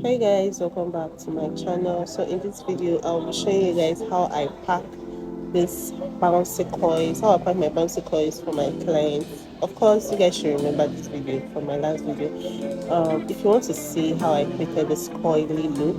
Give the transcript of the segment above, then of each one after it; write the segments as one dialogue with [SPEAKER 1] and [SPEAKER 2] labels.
[SPEAKER 1] Hey guys, welcome back to my channel. So in this video I'll be showing you guys how I pack this bouncy coins, how I pack my bouncy coins for my clients. Of course you guys should remember this video from my last video. If you want to see how I created this coily look,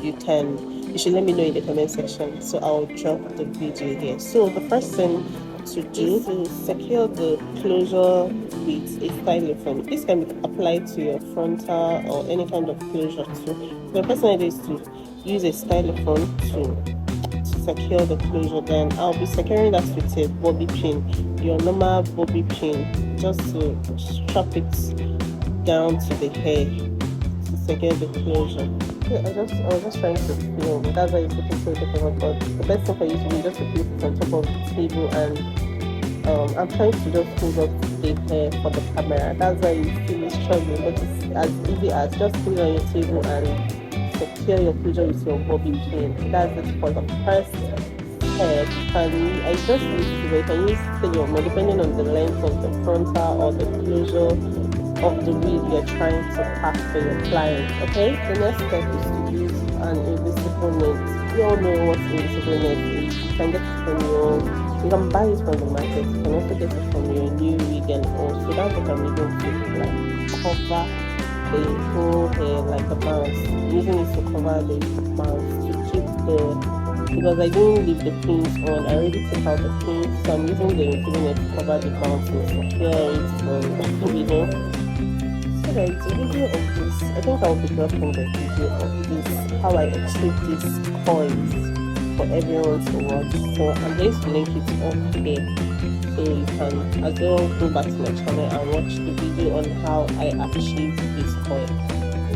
[SPEAKER 1] you should let me know in the comment section, so I'll drop the video here. So the first thing to do is to secure the closure with a styrofoam. This can be applied to your frontal or any kind of closure too. The first thing is to use a styrofoam to secure the closure. Then I'll be securing that with a bobby pin, your normal bobby pin, just to strap it down to the hair to secure the closure. I was just trying to film. That's why it's looking so difficult. But the best thing for you to do is just to place it on top of the table, and I'm trying to just hold up the hair for the camera. That's why you see me struggling. But it's as easy as just put it on your table and secure your closure with your bobby pin. That's it for the first step. I just use you can use your more depending on the length of the frontal or the closure of the wig you're trying to pack for your client. Okay, the next step is to use an invisible net. You all know what invisible net is. You can get it from you can buy it from the market. You can also get it from your new wig, and also that's what I'm using to like cover the whole hair like a bounce. I'm using it to cover the bounce to keep because I didn't leave the pins on. I already took out the pins, so I'm using the invisible net to cover the bounce and secure it from Guys, a video of this. I think I'll be dropping the video of this, how I achieve these coins for everyone to watch. So I'm going to link it up here, so you can as well go back to my channel and watch the video on how I achieved this coin.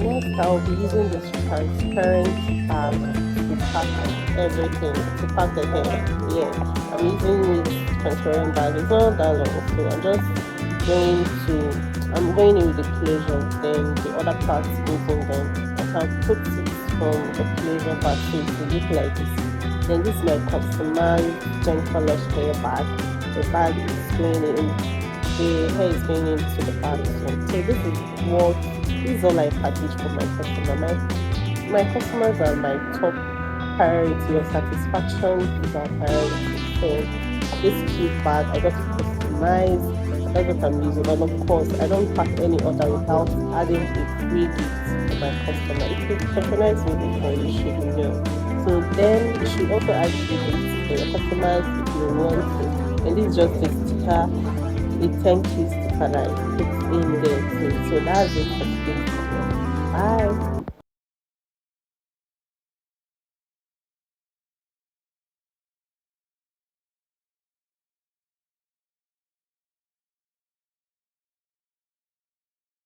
[SPEAKER 1] Next, I'll be using this transparent bag to pack everything, to pack the hair. Yeah, I'm using this transparent bag. It's not that long, so I'm going in with the closure, then the other part goes in. Then I can put it from the closure part to look like this. Then this is my customized gentle lush hair bag. The bag is going in, the hair is going into the bag. So this is all I package for my customer. My customers are my top priority. Your satisfaction is our priority. So this cute bag, I got it customized. That's what I'm using, and of course I don't pack any other without adding a free gift to my customer. If you patronize me before, you should know. So then you should also add free gifts for your customers if you want to. And this is just a sticker, a thank you sticker that I put in there too. So that's it for today. Bye.